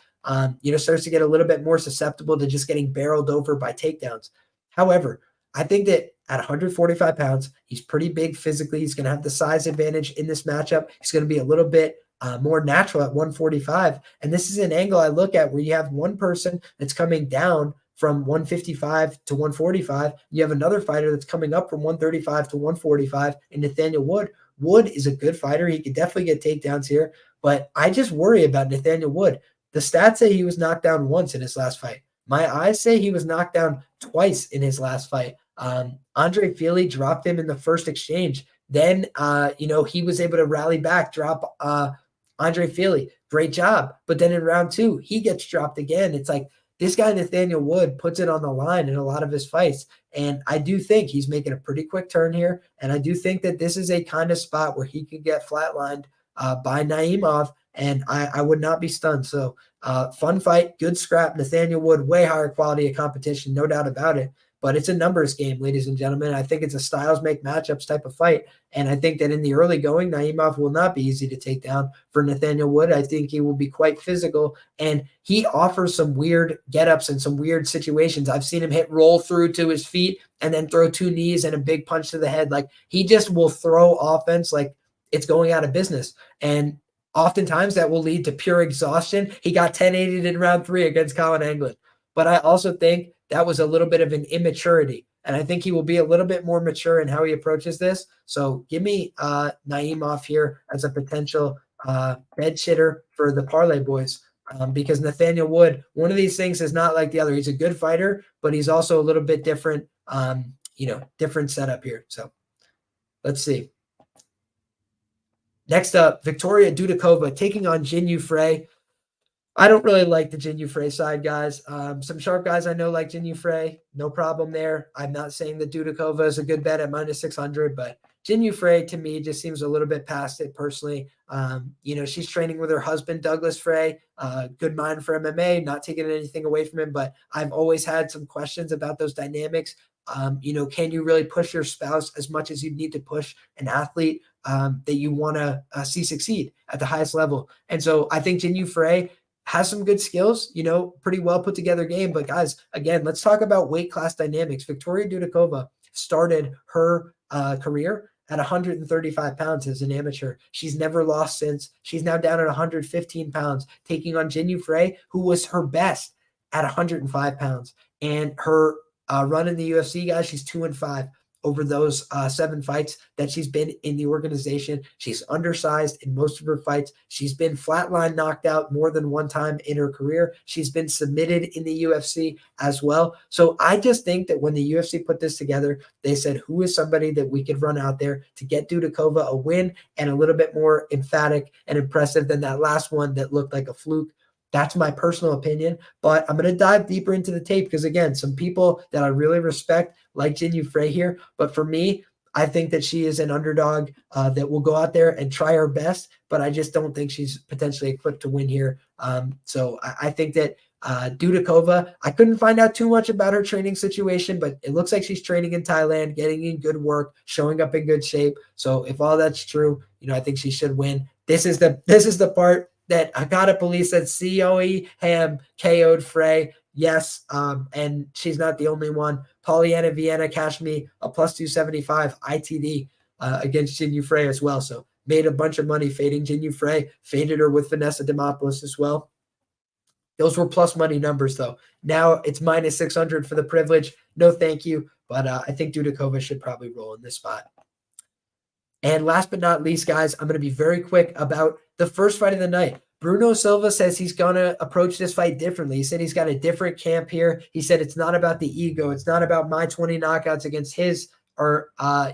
Starts to get a little bit more susceptible to just getting barreled over by takedowns. However, I think that at 145 pounds, he's pretty big physically. He's going to have the size advantage in this matchup. He's going to be a little bit more natural at 145. And this is an angle I look at where you have one person that's coming down from 155 to 145. You have another fighter that's coming up from 135 to 145 in Nathaniel Wood. Wood is a good fighter. He could definitely get takedowns here, but I just worry about Nathaniel Wood. The stats say he was knocked down once in his last fight. My eyes say he was knocked down twice in his last fight. Andre Fili dropped him in the first exchange. Then, he was able to rally back, drop Andre Fili. Great job. But then in round two, he gets dropped again. It's like this guy, Nathaniel Wood, puts it on the line in a lot of his fights. And I do think he's making a pretty quick turn here. And I do think that this is a kind of spot where he could get flatlined by Naimov. And I would not be stunned. So fun fight, good scrap. Nathaniel Wood, way higher quality of competition, no doubt about it. But it's a numbers game, ladies and gentlemen. I think it's a styles make matchups type of fight. And I think that in the early going, Naimov will not be easy to take down for Nathaniel Wood. I think he will be quite physical. And he offers some weird get-ups and some weird situations. I've seen him roll through to his feet and then throw two knees and a big punch to the head. Like, he just will throw offense like it's going out of business. And oftentimes that will lead to pure exhaustion. He got 10-8'd in round 3 against Colin Anglin. But I also think that was a little bit of an immaturity. And I think he will be a little bit more mature in how he approaches this. So give me Naimov here as a potential bed shitter for the parlay boys. Because Nathaniel Wood, one of these things is not like the other. He's a good fighter, but he's also a little bit different, different setup here. So let's see. Next up, Victoria Dudakova taking on Jinyu Fray. I don't really like the Jinyu Fray side, guys. Some sharp guys I know like Jinyu Fray. No problem there. I'm not saying that Dudakova is a good bet at -600, but Jinyu Fray to me just seems a little bit past it personally. She's training with her husband, Douglas Fray. Good mind for MMA, not taking anything away from him, but I've always had some questions about those dynamics. Can you really push your spouse as much as you need to push an athlete that you want to see succeed at the highest level? And so I think Jinyu Fray has some good skills, pretty well put together game. But guys, again, let's talk about weight class dynamics. Victoria Dudakova started her career at 135 pounds as an amateur. She's never lost since. She's now down at 115 pounds, taking on Jinyu Fray, who was her best at 105 pounds. And her run in the UFC, guys, she's 2-5 over those 7 fights that she's been in the organization. She's undersized in most of her fights. She's been flatline knocked out more than one time in her career. She's been submitted in the UFC as well. So I just think that when the UFC put this together, they said, who is somebody that we could run out there to get Dudakova a win and a little bit more emphatic and impressive than that last one that looked like a fluke. That's my personal opinion, but I'm going to dive deeper into the tape because, again, some people that I really respect like Jin Yu Fray here. But for me, I think that she is an underdog that will go out there and try her best, but I just don't think she's potentially equipped to win here. So I think that Dudakova, I couldn't find out too much about her training situation, but it looks like she's training in Thailand, getting in good work, showing up in good shape. So if all that's true, I think she should win. This is the part that Hakata Police said COE Ham KO'd Fray. Yes, and she's not the only one. Pollyanna Vienna cashed me a plus 275 ITD against Jin Yu Fray as well. So made a bunch of money fading Jin Yu Fray, faded her with Vanessa Demopoulos as well. Those were plus money numbers, though. Now it's minus 600 for the privilege. No, thank you. But I think Dudakova should probably roll in this spot. And last but not least, guys, I'm going to be very quick about the first fight of the night. Bruno Silva says he's going to approach this fight differently. He said he's got a different camp here. He said it's not about the ego. It's not about my 20 knockouts against his or,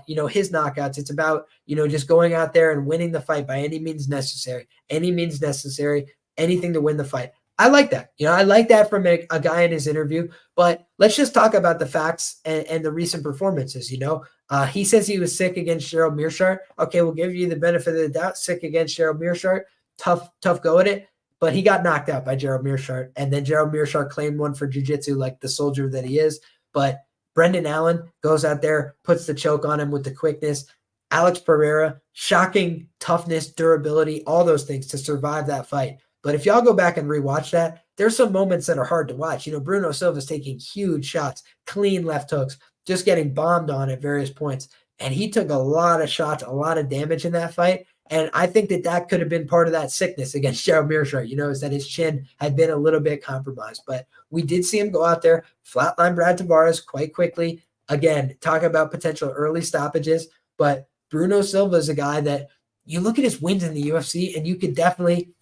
his knockouts. It's about, just going out there and winning the fight by any means necessary. Any means necessary. Anything to win the fight. I like that. I like that from a guy in his interview. But let's just talk about the facts and the recent performances. He says he was sick against Gerald Meerschaert. Okay, we'll give you the benefit of the doubt. Sick against Gerald Meerschaert. Tough go at it. But he got knocked out by Gerald Meerschaert. And then Gerald Meerschaert claimed one for jiu-jitsu like the soldier that he is. But Brendan Allen goes out there, puts the choke on him with the quickness. Alex Pereira, shocking toughness, durability, all those things to survive that fight. But if y'all go back and rewatch that, there's some moments that are hard to watch. Bruno Silva's taking huge shots, clean left hooks, just getting bombed on at various points. And he took a lot of shots, a lot of damage in that fight. And I think that could have been part of that sickness against Gerald Meerschaert, is that his chin had been a little bit compromised. But we did see him go out there, flatline Brad Tavares quite quickly. Again, talk about potential early stoppages. But Bruno Silva is a guy that you look at his wins in the UFC and you could definitely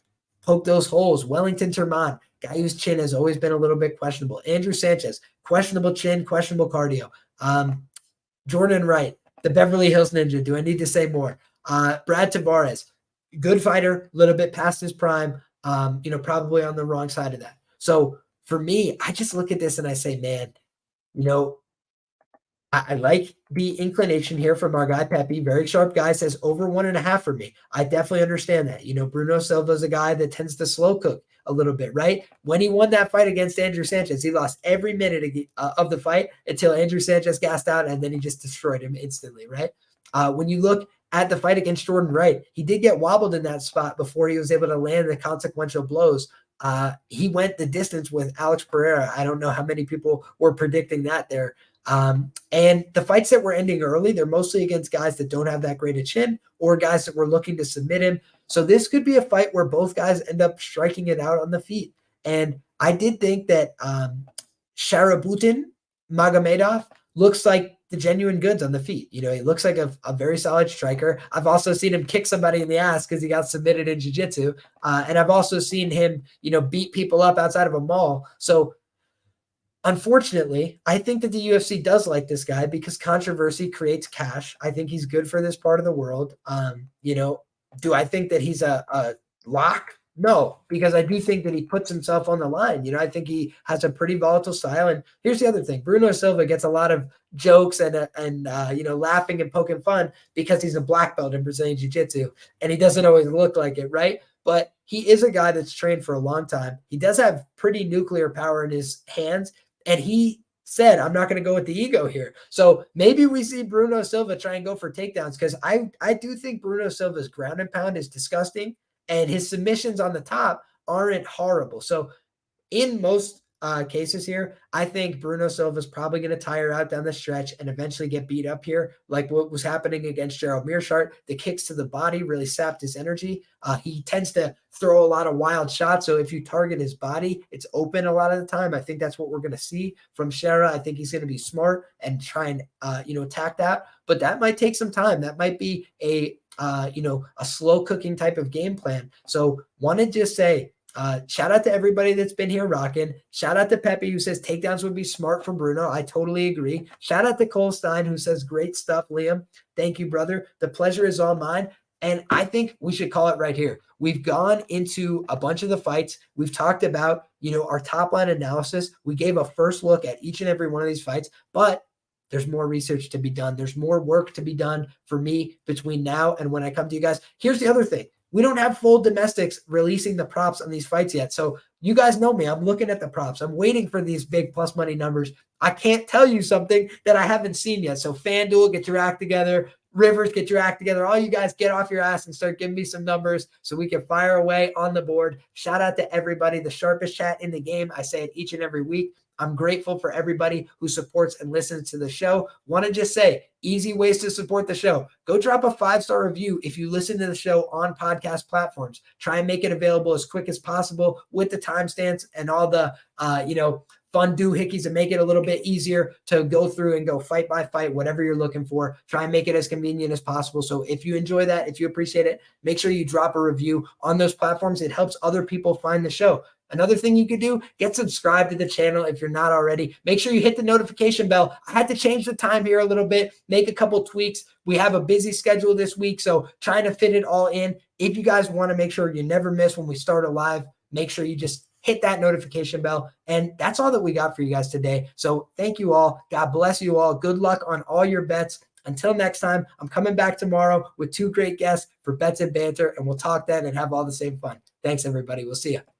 poke those holes. Wellington Turman, guy whose chin has always been a little bit questionable. Andrew Sanchez, questionable chin, questionable cardio. Jordan Wright, the Beverly Hills Ninja. Do I need to say more? Brad Tavares, good fighter, a little bit past his prime, probably on the wrong side of that. So for me, I just look at this and I say, man, I like the inclination here from our guy Pepe. Very sharp guy, says over 1.5 for me. I definitely understand that. Bruno Silva is a guy that tends to slow cook a little bit, right? When he won that fight against Andrew Sanchez, he lost every minute of the fight until Andrew Sanchez gassed out, and then he just destroyed him instantly, right? When you look at the fight against Jordan Wright, he did get wobbled in that spot before he was able to land the consequential blows. He went the distance with Alex Pereira. I don't know how many people were predicting that there. And the fights that were ending early, they're mostly against guys that don't have that great a chin or guys that were looking to submit him. So this could be a fight where both guys end up striking it out on the feet. And I did think that Sharabutin Magomedov looks like the genuine goods on the feet. He looks like a very solid striker. I've also seen him kick somebody in the ass because he got submitted in jiu-jitsu. And I've also seen him, beat people up outside of a mall. So unfortunately, I think that the UFC does like this guy because controversy creates cash. I think he's good for this part of the world. Do I think that he's a lock? No, because I do think that he puts himself on the line. I think he has a pretty volatile style. And here's the other thing. Bruno Silva gets a lot of jokes and laughing and poking fun because he's a black belt in Brazilian Jiu-Jitsu, and he doesn't always look like it, right? But he is a guy that's trained for a long time. He does have pretty nuclear power in his hands, and he said, I'm not going to go with the ego here. So maybe we see Bruno Silva try and go for takedowns because I do think Bruno Silva's ground and pound is disgusting, and his submissions on the top aren't horrible. So in most cases here, I think Bruno Silva is probably going to tire out down the stretch and eventually get beat up here, like what was happening against Gerald Meerschaert. The kicks to the body really sapped his energy. He tends to throw a lot of wild shots, so if you target his body, it's open a lot of the time. I think that's what we're going to see from Shara. I think he's going to be smart and try and attack that, but that might take some time. That might be a slow cooking type of game plan. So want to just say, shout out to everybody that's been here rocking. Shout out to Pepe who says takedowns would be smart from Bruno. I totally agree. Shout out to Cole Stein who says great stuff, Liam. Thank you, brother. The pleasure is all mine. And I think we should call it right here. We've gone into a bunch of the fights. We've talked about, our top line analysis. We gave a first look at each and every one of these fights, but there's more research to be done. There's more work to be done for me between now and when I come to you guys. Here's the other thing. We don't have full domestics releasing the props on these fights yet. So you guys know me. I'm looking at the props. I'm waiting for these big plus money numbers. I can't tell you something that I haven't seen yet. So FanDuel, get your act together. Rivers, get your act together. All you guys get off your ass and start giving me some numbers so we can fire away on the board. Shout out to everybody. The sharpest chat in the game. I say it each and every week. I'm grateful for everybody who supports and listens to the show. Want to just say, easy ways to support the show. Go drop a 5-star review if you listen to the show on podcast platforms. Try and make it available as quick as possible with the timestamps and all the, fun doohickeys and make it a little bit easier to go through and go fight by fight, whatever you're looking for. Try and make it as convenient as possible. So if you enjoy that, if you appreciate it, make sure you drop a review on those platforms. It helps other people find the show. Another thing you could do, get subscribed to the channel if you're not already. Make sure you hit the notification bell. I had to change the time here a little bit, make a couple tweaks. We have a busy schedule this week, so trying to fit it all in. If you guys want to make sure you never miss when we start a live, make sure you just hit that notification bell. And that's all that we got for you guys today. So thank you all. God bless you all. Good luck on all your bets. Until next time, I'm coming back tomorrow with 2 great guests for Bets and Banter, and we'll talk then and have all the same fun. Thanks, everybody. We'll see you.